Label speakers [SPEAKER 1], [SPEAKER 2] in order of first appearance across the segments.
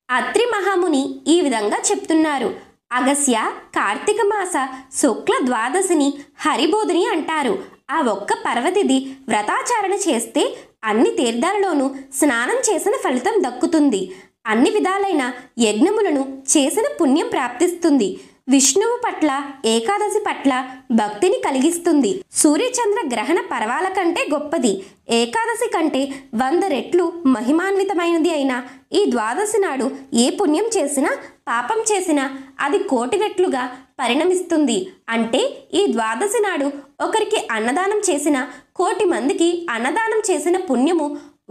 [SPEAKER 1] అత్రి మహాముని ఈ విధంగా చెప్తున్నారు. అగస్య కార్తీక మాస శుక్ల ద్వాదశిని హరిబోధిని అంటారు. ఆ ఒక్క పర్వతిథి వ్రతాచరణ చేస్తే అన్ని తీర్థాలలోనూ స్నానం చేసిన ఫలితం దక్కుతుంది. అన్ని విధాలైన యజ్ఞములను చేసిన పుణ్యం ప్రాప్తిస్తుంది. విష్ణువు పట్ల ఏకాదశి పట్ల భక్తిని కలిగిస్తుంది. సూర్యచంద్ర గ్రహణ పర్వాల కంటే గొప్పది. ఏకాదశి కంటే 100 రెట్లు మహిమాన్వితమైనది అయిన ఈ ద్వాదశి నాడు ఏ పుణ్యం చేసినా పాపం చేసినా అది 1,000,000 రెట్లుగా పరిణమిస్తుంది. అంటే ఈ ద్వాదశి నాడు ఒకరికి అన్నదానం చేసిన 1,000,000 మందికి అన్నదానం చేసిన పుణ్యము,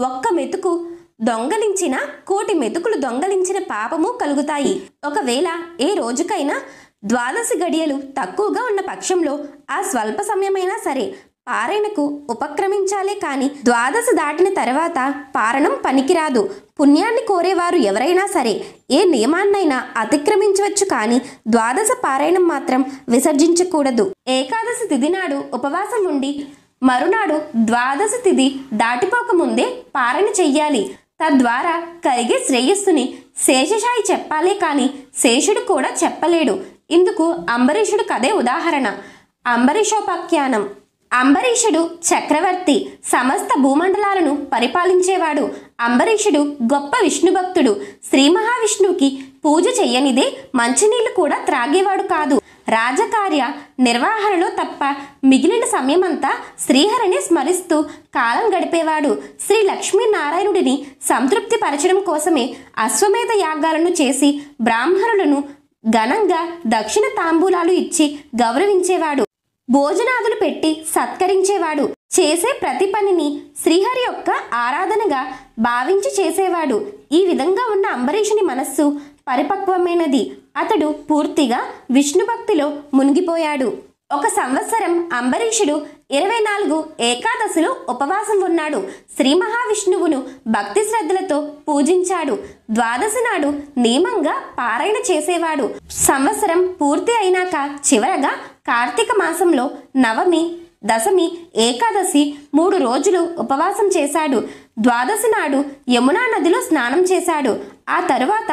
[SPEAKER 1] ఒక్క మెతుకు దొంగలించిన 1,000,000 మెతుకులు దొంగలించిన పాపము కలుగుతాయి. ఒకవేళ ఏ రోజుకైనా ద్వాదశి గడియలు తక్కువగా ఉన్న పక్షంలో ఆ స్వల్ప సమయమైనా సరే పారణకు ఉపక్రమించాలే కాని ద్వాదశి దాటిన తర్వాత పారణం పనికిరాదు. పుణ్యాన్ని కోరేవారు ఎవరైనా సరే ఏ నియమాన్నైనా అతిక్రమించవచ్చు, కానీ ద్వాదశ పారాయణం మాత్రం విసర్జించకూడదు. ఏకాదశి తిథి నాడు ఉపవాసం ఉండి మరునాడు ద్వాదశి తిథి దాటిపోకముందే పారణ చెయ్యాలి. తద్వారా కలిగే శ్రేయస్సుని శేషశాయి చెప్పాలే కాని శేషుడు కూడా చెప్పలేడు. ఇందుకు అంబరీషుడు కథే ఉదాహరణ. అంబరీషోపాఖ్యానం. అంబరీషుడు చక్రవర్తి, సమస్త భూమండలాలను పరిపాలించేవాడు. అంబరీషుడు గొప్ప విష్ణుభక్తుడు. శ్రీ మహావిష్ణువుకి పూజ చెయ్యనిదే మంచినీళ్లు కూడా త్రాగేవాడు కాదు. రాజకార్య నిర్వహణలో తప్ప మిగిలిన సమయమంతా శ్రీహరిని స్మరిస్తూ కాలం గడిపేవాడు. శ్రీ లక్ష్మీనారాయణుడిని సంతృప్తి పరచడం కోసమే అశ్వమేధ యాగాలను చేసి బ్రాహ్మణులను ఘనంగా దక్షిణ తాంబూలాలు ఇచ్చి గౌరవించేవాడు. భోజనాదులు పెట్టి సత్కరించేవాడు. చేసే ప్రతి పనిని శ్రీహరి యొక్క ఆరాధనగా భావించి చేసేవాడు. ఈ విధంగా ఉన్న అంబరీషుని మనస్సు పరిపక్వమైనది. అతడు పూర్తిగా విష్ణుభక్తిలో మునిగిపోయాడు. ఒక సంవత్సరం అంబరీషుడు 24 ఏకాదశులు ఉపవాసం ఉన్నాడు. శ్రీ మహావిష్ణువును భక్తి శ్రద్ధలతో పూజించాడు. ద్వాదశి నాడు నియమంగా పారాయణ చేసేవాడు. సంవత్సరం పూర్తి అయినాక చివరగా కార్తీక మాసంలో నవమి, దశమి, ఏకాదశి 3 రోజులు ఉపవాసం చేశాడు. ద్వాదశి నాడు యమునా నదిలో స్నానం చేశాడు. ఆ తరువాత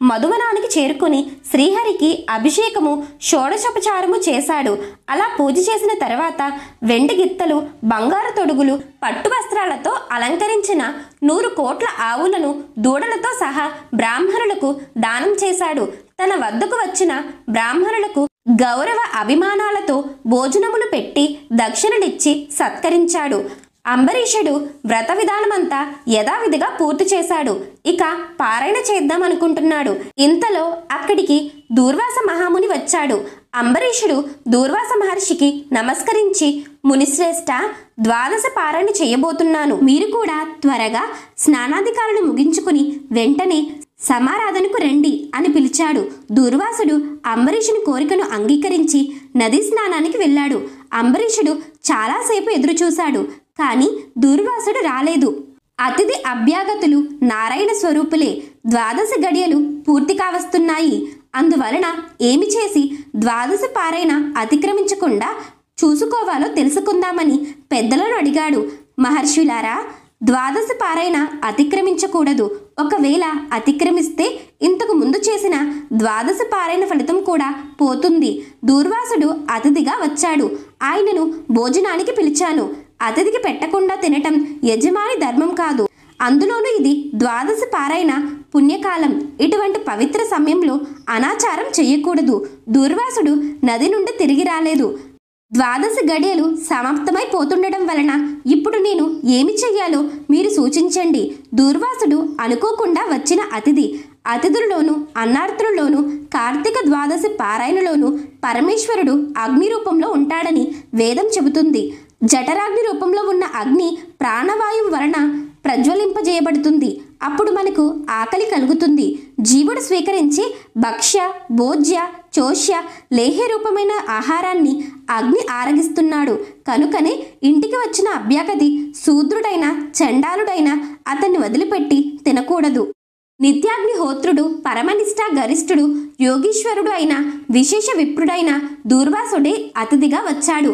[SPEAKER 1] మధువనానికి చేరుకుని శ్రీహరికి అభిషేకము, షోడశోపచారము చేశాడు. అలా పూజ చేసిన తర్వాత వెండి గిత్తలు, బంగారు తొడుగులు, పట్టు వస్త్రాలతో అలంకరించిన 100 కోట్ల ఆవులను దూడలతో సహా బ్రాహ్మణులకు దానం చేశాడు. తన వద్దకు వచ్చిన బ్రాహ్మణులకు గౌరవ అభిమానాలతో భోజనములు పెట్టి దక్షిణలిచ్చి సత్కరించాడు. అంబరీషుడు వ్రత విధానమంతా యథావిధిగా పూర్తి చేశాడు. ఇక పారాయణ చేద్దాం అనుకుంటున్నాడు. ఇంతలో అక్కడికి దూర్వాస మహాముని వచ్చాడు. అంబరీషుడు దూర్వాస మహర్షికి నమస్కరించి, మునిశ్రేష్ఠ, ద్వాదశ పారాయణ చేయబోతున్నాను. మీరు కూడా త్వరగా స్నానాధికారులు ముగించుకుని వెంటనే సమారాధనకు రండి అని పిలిచాడు. దూర్వాసుడు అంబరీషుని కోరికను అంగీకరించి నదీ స్నానానికి వెళ్ళాడు. అంబరీషుడు చాలాసేపు ఎదురుచూశాడు, కానీ దూర్వాసుడు రాలేదు. అతిథి అభ్యాగతులు నారాయణ స్వరూపులే. ద్వాదశి గడియలు పూర్తి కావస్తున్నాయి. అందువలన ఏమి చేసి ద్వాదశి పారాయణ అతిక్రమించకుండా చూసుకోవాలో తెలుసుకుందామని పెద్దలను అడిగాడు. మహర్షులారా, ద్వాదశి పారాయణ అతిక్రమించకూడదు. ఒకవేళ అతిక్రమిస్తే ఇంతకు ముందు చేసిన ద్వాదశి పారాయణ ఫలితం కూడా పోతుంది. దూర్వాసుడు అతిథిగా వచ్చాడు. ఆయనను భోజనానికి పిలిచాను. అతిథికి పెట్టకుండా తినటం యజమాని ధర్మం కాదు. అందులోనూ ఇది ద్వాదశి పారాయణ పుణ్యకాలం. ఇటువంటి పవిత్ర సమయంలో అనాచారం చెయ్యకూడదు. దూర్వాసుడు నది నుండి తిరిగి రాలేదు. ద్వాదశి గడియలు సమాప్తమైపోతుండడం వలన ఇప్పుడు నేను ఏమి చెయ్యాలో మీరు సూచించండి. దూర్వాసుడు అనుకోకుండా వచ్చిన అతిథి. అతిథుల్లోనూ అన్నార్థులలోనూ కార్తీక ద్వాదశి పారాయణలోనూ పరమేశ్వరుడు అగ్ని రూపంలో ఉంటాడని వేదం చెబుతుంది. జఠరాగ్ని రూపంలో ఉన్న అగ్ని ప్రాణవాయువు వలన ప్రజ్వలింపజేయబడుతుంది. అప్పుడు మనకు ఆకలి కలుగుతుంది. జీవుడు స్వీకరించి భక్ష్య, భోజ్య, చోష్య, లేహ్య రూపమైన ఆహారాన్ని అగ్ని ఆరగిస్తున్నాడు. కనుకనే ఇంటికి వచ్చిన అభ్యాగతి శూద్రుడైన, చండాలుడైన అతన్ని వదిలిపెట్టి తినకూడదు. నిత్యాగ్నిహోత్రుడు, పరమనిష్ఠా గరిష్ఠుడు, యోగీశ్వరుడు అయిన విశేష విప్రుడైన దూర్వాసుడే అతిథిగా వచ్చాడు.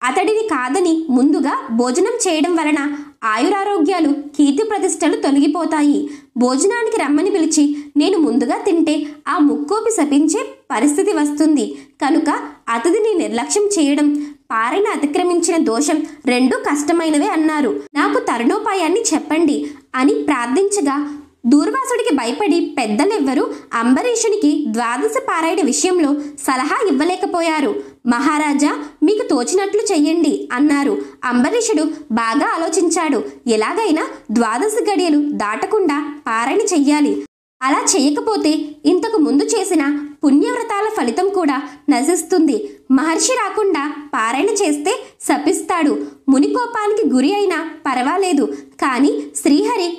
[SPEAKER 1] అతడిని కాదని ముందుగా భోజనం చేయడం వలన ఆయురారోగ్యాలు, కీర్తి ప్రతిష్టలు తొలగిపోతాయి. భోజనానికి రమ్మని పిలిచి నేను ముందుగా తింటే ఆ ముక్కోపి శపించే పరిస్థితి వస్తుంది. కనుక అతిథిని నిర్లక్ష్యం చేయడం, పారని అతిక్రమించిన దోషం రెండూ కష్టమైనవే అన్నారు. నాకు తరుణోపాయాన్ని చెప్పండి అని ప్రార్థించగా దూర్వాసుడికి భయపడి పెద్దలెవ్వరూ అంబరీషునికి ద్వాదశ పారాయణ విషయంలో సలహా ఇవ్వలేకపోయారు. మహారాజా, మీకు తోచినట్లు చెయ్యండి అన్నారు. అంబరీషుడు బాగా ఆలోచించాడు. ఎలాగైనా ద్వాదశ గడియలు దాటకుండా పారాయణ చెయ్యాలి. అలా చేయకపోతే ఇంతకు ముందు చేసిన పుణ్యవ్రతాల ఫలితం కూడా నశిస్తుంది. మహర్షి రాకుండా పారాయణ చేస్తే శపిస్తాడు. మునికోపానికి గురి అయినా పర్వాలేదు, కానీ శ్రీహరి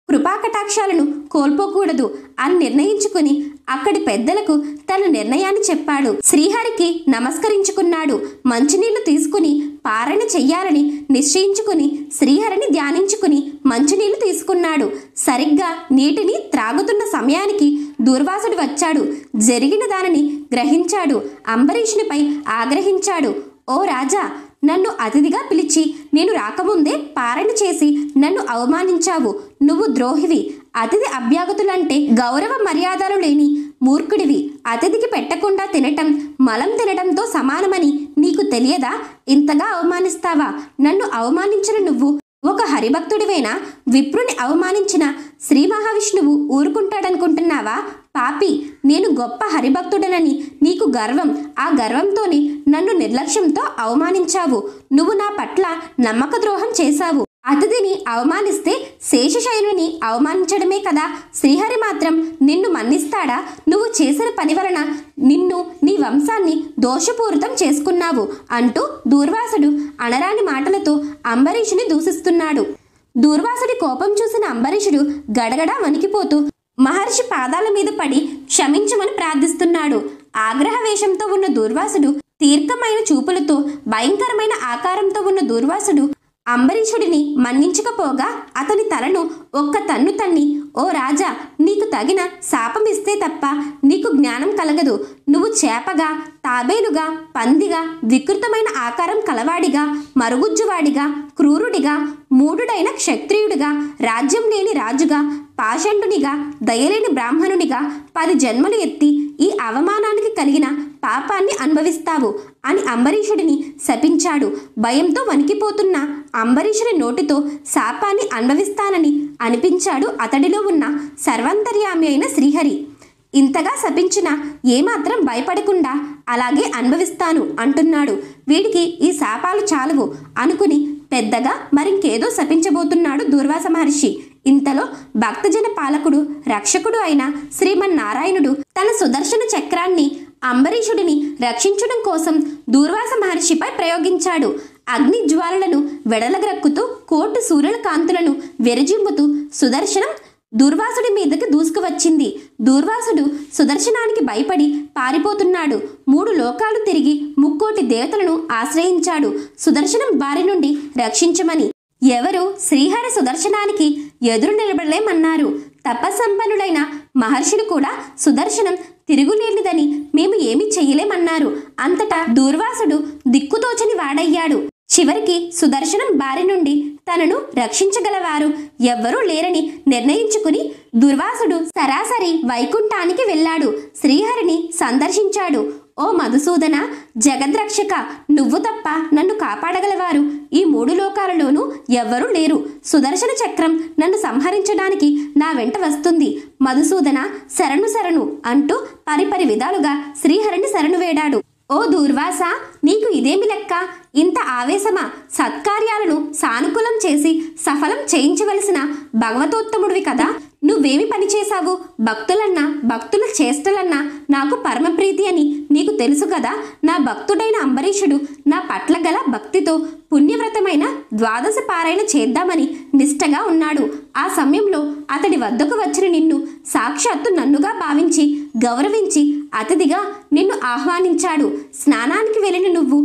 [SPEAKER 1] కృపాకటాక్షాలను కోల్పోకూడదు అని నిర్ణయించుకుని అక్కడి పెద్దలకు తన నిర్ణయాన్ని చెప్పాడు. శ్రీహరికి నమస్కరించుకున్నాడు. మంచినీళ్లు తీసుకుని పారాయణ చెయ్యాలని నిశ్చయించుకుని శ్రీహరిని ధ్యానించుకుని మంచినీళ్లు తీసుకున్నాడు. సరిగ్గా నీటిని త్రాగుతున్న సమయానికి దూర్వాసుడు వచ్చాడు. జరిగిన దానిని గ్రహించాడు. అంబరీషునిపై ఆగ్రహించాడు. ఓ రాజా, నన్ను అతిథిగా పిలిచి నేను రాకముందే పారణ చేసి నన్ను అవమానించావు. నువ్వు ద్రోహివి. అతిథి అభ్యాగతులంటే గౌరవ మర్యాదలు లేని మూర్ఖుడివి. అతిథికి పెట్టకుండా తినటం మలం తినటంతో సమానమని నీకు తెలియదా? ఇంతగా అవమానిస్తావా? నన్ను అవమానించిన నువ్వు ఒక హరిభక్తుడివేనా? విప్రుని అవమానించిన శ్రీ మహావిష్ణువు ఊరుకుంటాడనుకుంటున్నావా? పాపి, నేను గొప్ప హరిభక్తుడనని నీకు గర్వం. ఆ గర్వంతోనే నన్ను నిర్లక్ష్యంతో అవమానించావు. నువ్వు నా పట్ల నమ్మక ద్రోహం చేశావు. అతిథిని అవమానిస్తే శేషశైలుని అవమానించడమే కదా. శ్రీహరి మాత్రం నిన్ను మన్నిస్తాడా? నువ్వు చేసిన పని వలన నిన్ను, నీ వంశాన్ని దోషపూరితం చేసుకున్నావు అంటూ దూర్వాసుడు అనరాని మాటలతో అంబరీషుని దూషిస్తున్నాడు. దూర్వాసుడి కోపం చూసిన అంబరీషుడు గడగడా వణికిపోతూ మహర్షి పాదాల మీద పడి క్షమించమని ప్రార్థిస్తున్నాడు. ఆగ్రహవేషంతో ఉన్న దూర్వాసుడు, తీర్ఘమైన చూపులతో భయంకరమైన ఆకారంతో ఉన్న దూర్వాసుడు అంబరీషుడిని మన్నించకపోగా అతని తలను ఒక్క తన్ను తన్ని, ఓ రాజా, నీకు తగిన శాపమిస్తే తప్ప నీకు జ్ఞానం కలగదు. నువ్వు చేపగా, తాబేలుగా, పందిగా, వికృతమైన ఆకారం కలవాడిగా, మరుగుజ్జువాడిగా, క్రూరుడిగా, మూఢుడైన క్షత్రియుడిగా, రాజ్యం లేని రాజుగా, పాషండునిగా, దయలేని బ్రాహ్మణునిగా 10 జన్మలు ఎత్తి ఈ అవమానానికి కలిగిన పాపాన్ని అనుభవిస్తావు అని అంబరీషుడిని శపించాడు. భయంతో వణికిపోతున్న అంబరీషుని నోటితో శాపాన్ని అనుభవిస్తానని అనిపించాడు అతడిలో ఉన్న సర్వాంతర్యామి అయిన శ్రీహరి. ఇంతగా శపించినా ఏమాత్రం భయపడకుండా అలాగే అనుభవిస్తాను అంటున్నాడు. వీడికి ఈ శాపాలు చాలవు అనుకుని పెద్దగా మరింకేదో శపించబోతున్నాడు దూర్వాస మహర్షి. ఇంతలో భక్తజన పాలకుడు, రక్షకుడు అయిన శ్రీమన్నారాయణుడు తన సుదర్శన చక్రాన్ని అంబరీషుడిని రక్షించడం కోసం దూర్వాస మహర్షిపై ప్రయోగించాడు. అగ్ని జ్వాలలను వెడలగ్రక్కుతూ కోటి సూర్యుల కాంతులను వెరజిమ్ముతూ సుదర్శనం దూర్వాసుడి మీదకి దూసుకువచ్చింది. దూర్వాసుడు సుదర్శనానికి భయపడి పారిపోతున్నాడు. 3 లోకాలు తిరిగి 3 దేవతలను ఆశ్రయించాడు సుదర్శనం బారి నుండి రక్షించమని. ఎవరు శ్రీహరి సుదర్శనానికి ఎదురు నిలబడలేమన్నారు. తపస్సంపన్నులైన మహర్షులు కూడా సుదర్శనం తిరుగులేనిదని మేము ఏమీ చెయ్యలేమన్నారు. అంతటా దూర్వాసుడు దిక్కుతోచని వాడయ్యాడు. చివరికి సుదర్శనం బారి నుండి తనను రక్షించగలవారు ఎవ్వరూ లేరని నిర్ణయించుకుని దుర్వాసుడు సరాసరి వైకుంఠానికి వెళ్ళాడు. శ్రీహరిని సందర్శించాడు. ఓ మధుసూదన, జగద్రక్షక, నువ్వు తప్ప నన్ను కాపాడగలవారు ఈ 3 లోకాలలోనూ ఎవ్వరూ లేరు. సుదర్శన చక్రం నన్ను సంహరించడానికి నా వెంట వస్తుంది. మధుసూదన, శరణు శరణు అంటూ పరిపరి విధాలుగా శ్రీహరిని శరణు వేడాడు. ఓ దూర్వాస, నీకు ఇదేమి లెక్క? ఇంత ఆవేశమా? సత్కార్యాలను సానుకూలం చేసి సఫలం చేయించవలసిన భగవతోత్తముడివి కదా. నువ్వేమి పని చేశావు? భక్తులన్నా, భక్తుల చేష్టలన్నా నాకు పరమప్రీతి అని నీకు తెలుసు కదా. నా భక్తుడైన అంబరీషుడు నా పట్ల గల భక్తితో పుణ్యవ్రతమైన ద్వాదశ పారాయణ చేద్దామని నిష్టగా ఉన్నాడు. ఆ సమయంలో అతడి వద్దకు వచ్చిన నిన్ను సాక్షాత్తు నన్నుగా భావించి గౌరవించి అతిథిగా నిన్ను ఆహ్వానించాడు. స్నానానికి వెళ్ళిన నువ్వు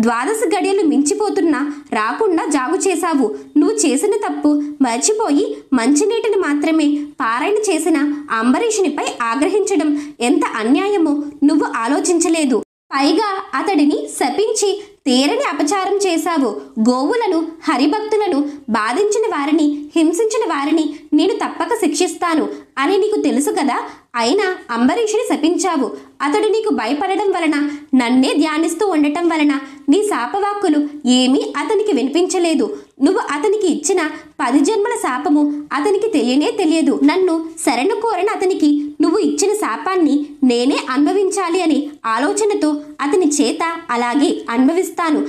[SPEAKER 1] ద్వాదశ గడియలు మించిపోతున్నా రాకుండా జాగు చేశావు. నువ్వు చేసిన తప్పు మర్చిపోయి మంచినీటిని మాత్రమే పారాయణ చేసిన అంబరీషునిపై ఆగ్రహించడం ఎంత అన్యాయమో నువ్వు ఆలోచించలేదు. పైగా అతడిని శపించి తీరని అపచారం చేశావు. గోవులను, హరిభక్తులను బాధించిన వారిని, హింసించిన వారిని నేను తప్పక శిక్షిస్తాను అని నీకు తెలుసు కదా. అయినా అంబరీషుని శపించావు. అతడు నీకు భయపడడం వలన, నన్నే ధ్యానిస్తూ ఉండటం వలన నీ శాపవాక్కులు ఏమీ అతనికి వినిపించలేదు. నువ్వు అతనికి ఇచ్చిన 10 జన్మల శాపము అతనికి తెలియనే తెలియదు. నన్ను శరణు కోరని అతనికి నువ్వు ఇచ్చిన శాపాన్ని నేనే అనుభవించాలి అనే ఆలోచనతో అతని చేత అలాగే అనుభవిస్తాను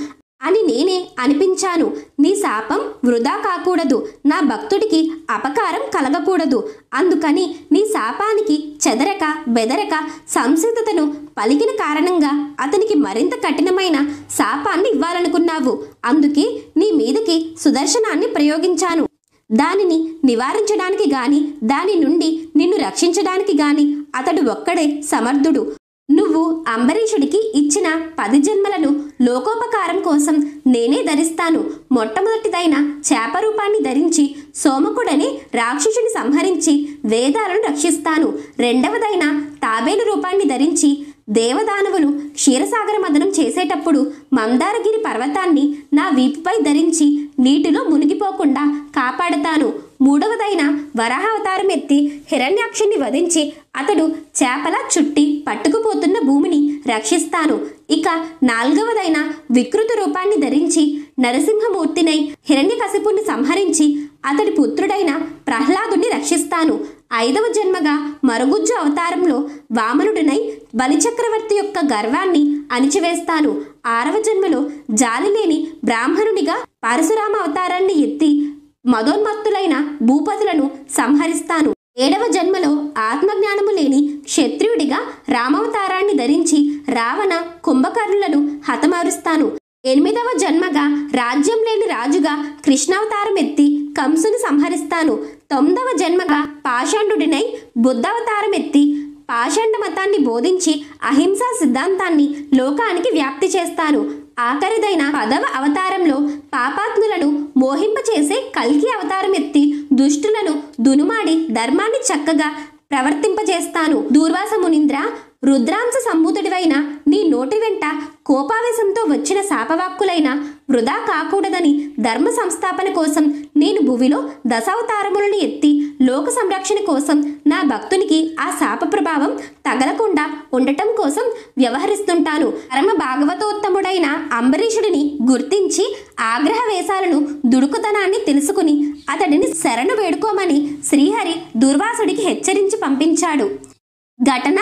[SPEAKER 1] అని నేనే అనిపించాను. నీ శాపం వృధా కాకూడదు, నా భక్తుడికి అపకారం కలగకూడదు. అందుకని నీ శాపానికి చెదరక బెదరక సంసిద్ధతను పలికిన కారణంగా అతనికి మరింత కఠినమైన శాపాన్ని ఇవ్వాలనుకున్నావు. అందుకే నీ మీదకి సుదర్శనాన్ని ప్రయోగించాను. దానిని నివారించడానికి గాని, దాని నుండి నిన్ను రక్షించడానికి గాని అతడు ఒక్కడే సమర్థుడు. నువ్వు అంబరీషుడికి ఇచ్చిన 10 జన్మలను లోకోపకారం కోసం నేనే ధరిస్తాను. మొట్టమొదటిదైన చేప రూపాన్ని ధరించి సోమకుడని రాక్షసుని సంహరించి వేదాలను రక్షిస్తాను. రెండవదైన తాబేలు రూపాన్ని ధరించి దేవదానవులు క్షీరసాగర మదనం చేసేటప్పుడు మందారగిరి పర్వతాన్ని నా వీపుపై ధరించి నీటిలో మునిగిపోకుండా కాపాడతాను. మూడవదైన వరాహావతారం ఎత్తి హిరణ్యాక్షుని వధించి అతడు చేపలా చుట్టి పట్టుకుపోతున్న భూమిని రక్షిస్తాను. ఇక నాలుగవదైన వికృత రూపాన్ని ధరించి నరసింహమూర్తినై హిరణ్యకశిపుణ్ణి సంహరించి అతడి పుత్రుడైన ప్రహ్లాదుని రక్షిస్తాను. 5వ జన్మగా మరుగుజ్జు అవతారంలో వామనుడినై బలిచక్రవర్తి యొక్క గర్వాన్ని అణిచివేస్తాను. 6వ జన్మలో జాలిలేని బ్రాహ్మణునిగా పరశురామ అవతారాన్ని ఎత్తి మదోన్మత్తులైన భూపతులను సంహరిస్తాను. 7వ జన్మలో ఆత్మజ్ఞానము లేని క్షత్రియుడిగా రామావతారాన్ని ధరించి రావణ కుంభకర్ణులను హతమారుస్తాను. 8వ జన్మగా రాజ్యం లేని రాజుగా కృష్ణావతారం ఎత్తి కంసుని సంహరిస్తాను. 9వ జన్మగా పాషాండుడినై బుద్ధావతారం ఎత్తి పాషాండ మతాన్ని బోధించి అహింసా సిద్ధాంతాన్ని లోకానికి వ్యాప్తి చేస్తాను. ఆఖరిదైన 10వ అవతారంలో పాపాత్ములను మోహింపచేసే కల్కి అవతారం ఎత్తి దుష్టులను దునుమాడి ధర్మాన్ని చక్కగా ప్రవర్తింపజేస్తాను. దూర్వాస మునీంద్ర, రుద్రాంశ సంభూతుడివైన నీ నోటి వెంట కోపావేశంతో వచ్చిన శాపవాక్కులైన వృధా కాకూడదని ధర్మ సంస్థాపన కోసం నేను భువిలో దశావతారములను ఎత్తి లోక సంరక్షణ కోసం నా భక్తునికి ఆ శాప ప్రభావం తగలకుండా ఉండటం కోసం వ్యవహరిస్తుంటాను. పరమ భాగవతోత్తముడైన అంబరీషుడిని గుర్తించి ఆగ్రహ వేశాలను, దుడుకుతనాన్ని తెలుసుకుని అతడిని శరణు వేడుకోమని శ్రీహరి దుర్వాసుడికి హెచ్చరించి పంపించాడు. ఘటన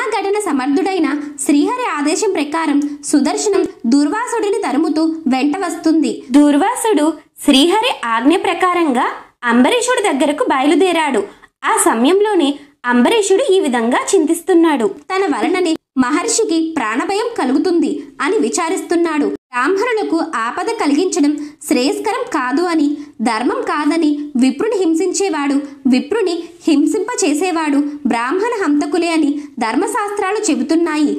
[SPEAKER 1] సమర్థుడైన శ్రీహరి ఆదేశం ప్రకారం సుదర్శనం దుర్వాసుడిని తరుముతూ వెంట వస్తుంది. దుర్వాసుడు శ్రీహరి ఆజ్ఞ ప్రకారంగా అంబరీషుడి దగ్గరకు బయలుదేరాడు. ఆ సమయంలోనే అంబరీషుడు ఈ విధంగా చింతిస్తున్నాడు. తన వలననే మహర్షికి ప్రాణభయం కలుగుతుంది అని విచారిస్తున్నాడు. బ్రాహ్మణులకు ఆపద కలిగించడం శ్రేయస్కరం కాదు అని, ధర్మం కాదని విప్రుని హింసించేవాడు విప్రుని హింసింపచేసేవాడు బ్రాహ్మణ హంతకులే అని ధర్మశాస్త్రాలు చెబుతున్నాయి.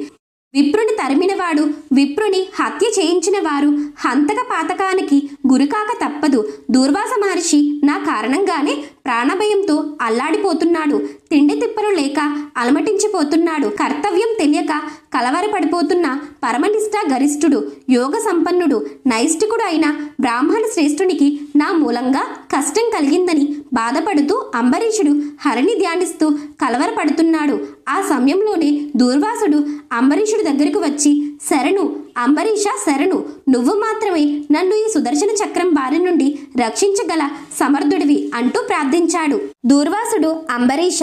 [SPEAKER 1] విప్రుని తరిమినవాడు, విప్రుని హత్య చేయించిన వారు హంతక పాతకానికి గురికాక తప్పదు. దూర్వాస మహర్షి నా కారణంగానే ప్రాణభయంతో అల్లాడిపోతున్నాడు. తిండి తిప్పలు లేక అలమటించిపోతున్నాడు. కర్తవ్యం తెలియక కలవరపడిపోతున్న పరమనిష్ఠా గరిష్ఠుడు, యోగ సంపన్నుడు, నైష్ఠికుడు అయిన బ్రాహ్మణ శ్రేష్ఠునికి నా మూలంగా కష్టం కలిగిందని బాధపడుతూ అంబరీషుడు హరిని ధ్యానిస్తూ కలవరపడుతున్నాడు. ఆ సమయంలోనే దూర్వాసుడు అంబరీషుడి దగ్గరకు వచ్చి, శరణు అంబరీష, శరణు, నువ్వు మాత్రమే నన్ను ఈ సుదర్శన చక్రం బారి నుండి రక్షించగల సమర్థుడివి అంటూ ప్రార్థించాడు. దూర్వాసుడు, అంబరీష,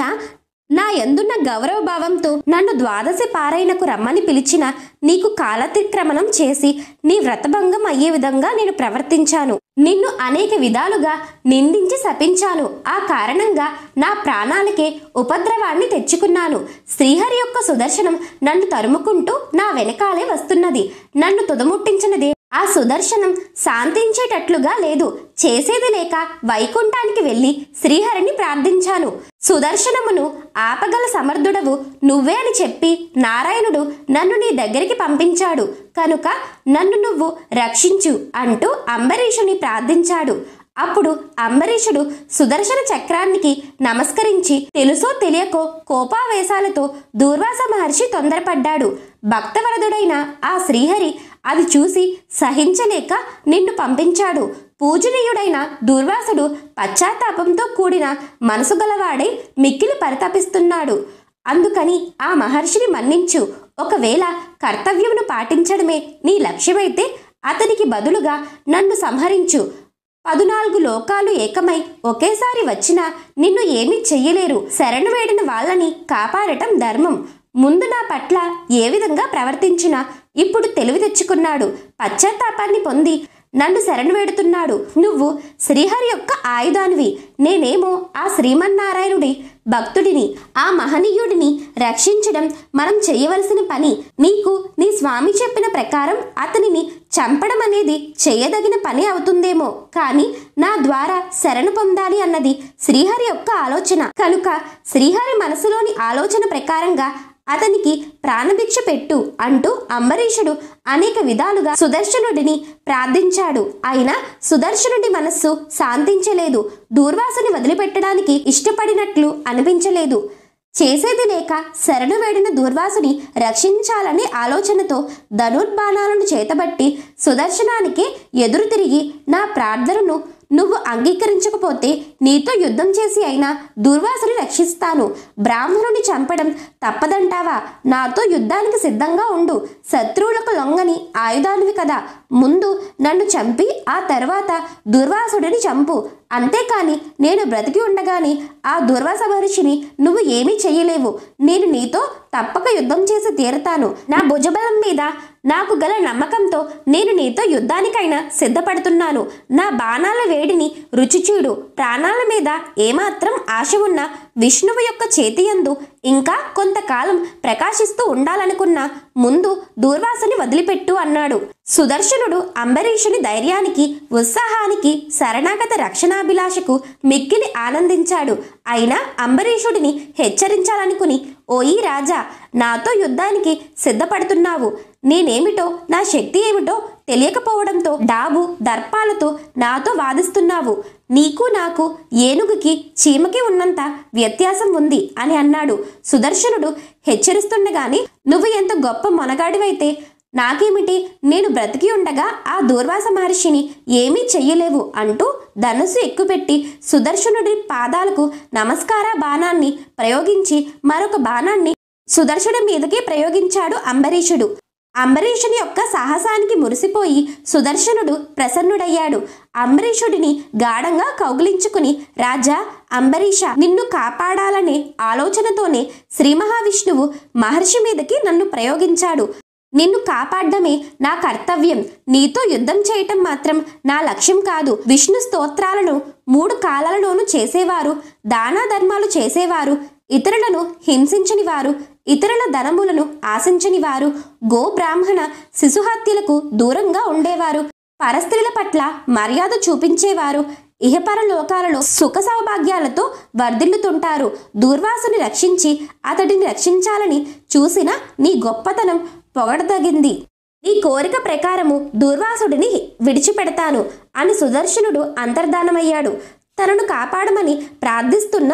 [SPEAKER 1] నా యందున్న గౌరవ భావంతో నన్ను ద్వాదశి పారాయణకు రమ్మని పిలిచిన నీకు కాలతిక్రమణం చేసి నీ వ్రతభంగం అయ్యే విధంగా నేను ప్రవర్తించాను. నిన్ను అనేక విధాలుగా నిందించి శపించాను. ఆ కారణంగా నా ప్రాణాలకే ఉపద్రవాన్ని తెచ్చుకున్నాను. శ్రీహరి యొక్క సుదర్శనం నన్ను తరుముకుంటూ నా వెనకాలే వస్తున్నది. నన్ను తుదముట్టించినదే ఆ సుదర్శనం శాంతించేటట్లుగా లేదు. చేసేది లేక వైకుంఠానికి వెళ్ళి శ్రీహరిని ప్రార్థించాను. సుదర్శనమును ఆపగల సమర్థుడవు నువ్వే అని చెప్పి నారాయణుడు నన్ను నీ దగ్గరికి పంపించాడు కనుక నన్ను నువ్వు రక్షించు అంటూ అంబరీషుని ప్రార్థించాడు. అప్పుడు అంబరీషుడు సుదర్శన చక్రానికి నమస్కరించి తెలుసో తెలియకో కోపావేశాలతో దూర్వాస మహర్షి తొందరపడ్డాడు. భక్తవరదుడైన ఆ శ్రీహరి అది చూసి సహించలేక నిన్ను పంపించాడు. పూజనీయుడైన దూర్వాసుడు పశ్చాత్తాపంతో కూడిన మనసు గలవాడై మిక్కిలి పరితపిస్తున్నాడు. అందుకని ఆ మహర్షిని మన్నించు. ఒకవేళ కర్తవ్యమును పాటించడమే నీ లక్ష్యమైతే అతనికి బదులుగా నన్ను సంహరించు. 14 లోకాలు ఏకమై ఒకేసారి వచ్చినా నిన్ను ఏమీ చెయ్యలేరు. శరణు వేడిన వాళ్ళని కాపాడటం ధర్మం. ముందు నా పట్ల ఏ విధంగా ప్రవర్తించినా ఇప్పుడు తెలివి తెచ్చుకున్నాడు. పశ్చాత్తాపాన్ని పొంది నన్ను శరణు వేడుతున్నాడు. నువ్వు శ్రీహరి యొక్క ఆయుధానివి. నేనేమో ఆ శ్రీమన్నారాయణుడి భక్తుడిని. ఆ మహనీయుడిని రక్షించడం మనం చేయవలసిన పని. నీకు నీ స్వామి చెప్పిన ప్రకారం అతనిని చంపడం అనేది చేయదగిన పని అవుతుందేమో, కానీ నా ద్వారా శరణు పొందాలి అన్నది శ్రీహరి యొక్క ఆలోచన. కనుక శ్రీహరి మనసులోని ఆలోచన ప్రకారంగా అతనికి ప్రాణభిక్ష పెట్టు అంటూ అంబరీషుడు అనేక విధాలుగా సుదర్శనుడిని ప్రార్థించాడు. అయినా సుదర్శనుడి మనస్సు శాంతించలేదు. దూర్వాసుని వదిలిపెట్టడానికి ఇష్టపడినట్లు అనిపించలేదు. చేసేది లేక శరణు వేడిన దూర్వాసుని రక్షించాలనే ఆలోచనతో ధనుర్బాణాలను చేతబట్టి సుదర్శనానికి ఎదురు తిరిగి, నా ప్రార్థనను నువ్వు అంగీకరించకపోతే నీతో యుద్ధం చేసి అయినా దూర్వాసుని రక్షిస్తాను. బ్రాహ్మణుని చంపడం తప్పదంటావా? నాతో యుద్ధానికి సిద్ధంగా ఉండు. శత్రువులకు లొంగని ఆయుధానివి కదా. ముందు నన్ను చంపి ఆ తర్వాత దూర్వాసుడిని చంపు. అంతేకాని నేను బ్రతికి ఉండగానే ఆ దూర్వాస మహర్షిని నువ్వు ఏమీ చెయ్యలేవు. నేను నీతో తప్పక యుద్ధం చేసి తీరతాను. నా భుజబలం మీద నాకు గల నమ్మకంతో నేను నీతో యుద్ధానికైనా సిద్ధపడుతున్నాను. నా బాణాల వేడిని రుచి చూడు. ప్రాణాల మీద ఏమాత్రం ఆశ ఉన్న విష్ణువు యొక్క చేతియందు ఇంకా కొంతకాలం ప్రకాశిస్తూ ఉండాలనుకున్నా ముందు దూర్వాసుని వదిలిపెట్టు అన్నాడు. సుదర్శనుడు అంబరీషుని ధైర్యానికి, ఉత్సాహానికి, శరణాగత రక్షణాభిలాషకు మిక్కిలి ఆనందించాడు. అయినా అంబరీషుడిని హెచ్చరించాలనుకుని, ఓయి రాజా, నాతో యుద్ధానికి సిద్ధపడుతున్నావు. నేనేమిటో, నా శక్తి ఏమిటో తెలియకపోవడంతో డాబు దర్పాలతో నాతో వాదిస్తున్నావు. నీకు నాకు ఏనుగుకి చీమకి ఉన్నంత వ్యత్యాసం ఉంది అని అన్నాడు. సుదర్శనుడు హెచ్చరిస్తుండగానే, నువ్వు ఎంత గొప్ప మొనగాడివైతే నాకేమిటి, నేను బ్రతికి ఉండగా ఆ దూర్వాస మహర్షిని ఏమీ చెయ్యలేవు అంటూ ధనుస్సు ఎక్కుపెట్టి సుదర్శనుడి పాదాలకు నమస్కార బాణాన్ని ప్రయోగించి మరొక బాణాన్ని సుదర్శనుడి మీదకి ప్రయోగించాడు అంబరీషుడు. అంబరీషుని యొక్క సాహసానికి మురిసిపోయి సుదర్శనుడు ప్రసన్నుడయ్యాడు. అంబరీషుడిని గాఢంగా కౌగిలించుకుని, రాజా అంబరీష, నిన్ను కాపాడాలనే ఆలోచనతోనే శ్రీ మహావిష్ణువు మహర్షి మీదకి నన్ను ప్రయోగించాడు. నిన్ను కాపాడమే నా కర్తవ్యం. నీతో యుద్ధం చేయటం మాత్రం నా లక్ష్యం కాదు. విష్ణు స్తోత్రాలను 3 కాలాలలోనూ చేసేవారు, దాన ధర్మాలు చేసేవారు, ఇతరులను హింసించని వారు, ఇతరుల ధనములను ఆశించని వారు, గో బ్రాహ్మణ శిశుహత్యలకు దూరంగా ఉండేవారు, పరస్త్రీల పట్ల మర్యాద చూపించేవారు, ఇహపర లోకాలలో సుఖ సౌభాగ్యాలతో వర్ధిల్లుతుంటారు. దూర్వాసుని రక్షించి అతడిని రక్షించాలని చూసిన నీ గొప్పతనం పొగడదగింది. నీ కోరిక ప్రకారము దూర్వాసుడిని విడిచిపెడతాను అని సుదర్శనుడు అంతర్ధానమయ్యాడు. తనను కాపాడమని ప్రార్థిస్తున్న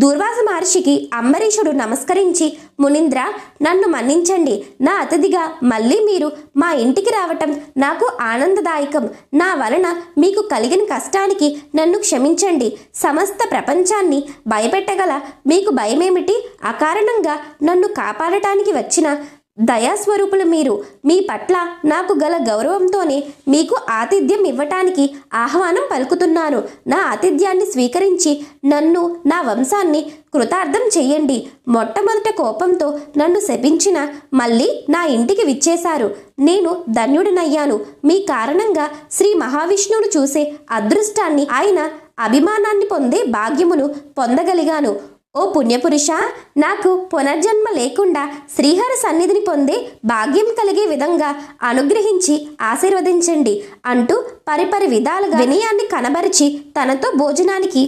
[SPEAKER 1] దూర్వాస మహర్షికి అంబరీషుడు నమస్కరించి, మునీంద్ర, నన్ను మన్నించండి. నా అతిథిగా మళ్ళీ మీరు మా ఇంటికి రావటం నాకు ఆనందదాయకం. నా వలన మీకు కలిగిన కష్టానికి నన్ను క్షమించండి. సమస్త ప్రపంచాన్ని భయపెట్టగల మీకు భయమేమిటి? అకారణంగా నన్ను కాపాడటానికి వచ్చిన దయాస్వరూపులు మీరు. మీ పట్ల నాకు గల గౌరవంతోనే మీకు ఆతిథ్యం ఇవ్వటానికి ఆహ్వానం పలుకుతున్నాను. నా ఆతిథ్యాన్ని స్వీకరించి నన్ను, నా వంశాన్ని కృతార్థం చెయ్యండి. మొట్టమొదట కోపంతో నన్ను శపించిన మళ్ళీ నా ఇంటికి విచ్చేశారు. నేను ధన్యుడినయ్యాను. మీ కారణంగా శ్రీ మహావిష్ణువును చూసే అదృష్టాన్ని, ఆయన అభిమానాన్ని పొందే భాగ్యమును పొందగలిగాను. ఓ పుణ్యపురుష, నాకు పునర్జన్మ లేకుండా శ్రీహరి సన్నిధిని పొందే భాగ్యం కలిగే విధంగా అనుగ్రహించి ఆశీర్వదించండి అంటూ పరిపరి విధాలుగా వినయాన్ని కనబరిచి తనతో భోజనానికి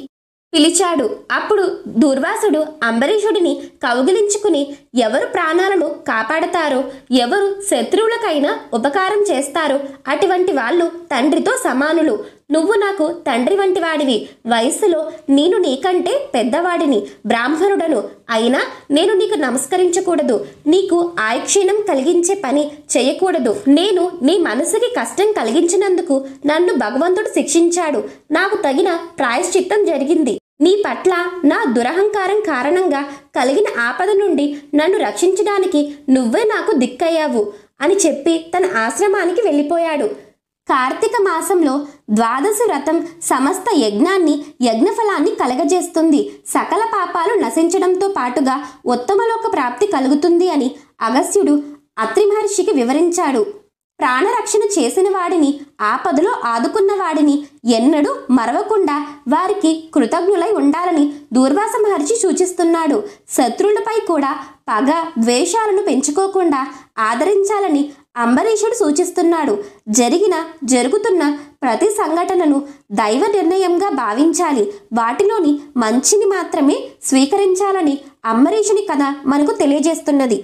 [SPEAKER 1] పిలిచాడు. అప్పుడు దూర్వాసుడు అంబరీషుడిని కౌగిలించుకుని, ఎవరు ప్రాణాలను కాపాడతారో, ఎవరు శత్రువులకైనా ఉపకారం చేస్తారో అటువంటి వాళ్ళు తండ్రితో సమానులు. నువ్వు నాకు తండ్రి వంటి వాడివి. వయస్సులో నేను నీకంటే పెద్దవాడిని, బ్రాహ్మణుడను. అయినా నేను నీకు నమస్కరించకూడదు, నీకు ఆయుక్షీణం కలిగించే పని చేయకూడదు. నేను నీ మనసుకి కష్టం కలిగించినందుకు నన్ను భగవంతుడు శిక్షించాడు. నాకు తగిన ప్రాయశ్చిత్తం జరిగింది. నీ పట్ల నా దురహంకారం కారణంగా కలిగిన ఆపద నుండి నన్ను రక్షించడానికి నువ్వే నాకు దిక్కయ్యావు అని చెప్పి తన ఆశ్రమానికి వెళ్ళిపోయాడు. కార్తీక మాసంలో ద్వాదశి వ్రతం సమస్త యజ్ఞాన్ని, యజ్ఞఫలాన్ని కలగజేస్తుంది. సకల పాపాలు నశించడంతో పాటుగా ఉత్తమలోక ప్రాప్తి కలుగుతుంది అని అగస్త్యుడు అత్రి మహర్షికి వివరించాడు. ప్రాణరక్షణ చేసిన వాడిని, ఆపదలో ఆదుకున్న వాడిని ఎన్నడూ మరవకుండా వారికి కృతజ్ఞులై ఉండాలని దూర్వాస మహర్షి సూచిస్తున్నాడు. శత్రువులపై కూడా పగ, ద్వేషాలను పెంచుకోకుండా ఆదరించాలని అంబరీషుడు సూచిస్తున్నాడు. జరుగుతున్న ప్రతి సంఘటనను దైవ నిర్ణయంగా భావించాలి, వాటిలోని మంచిని మాత్రమే స్వీకరించాలని అంబరీషుని కథ మనకు తెలియజేస్తున్నది.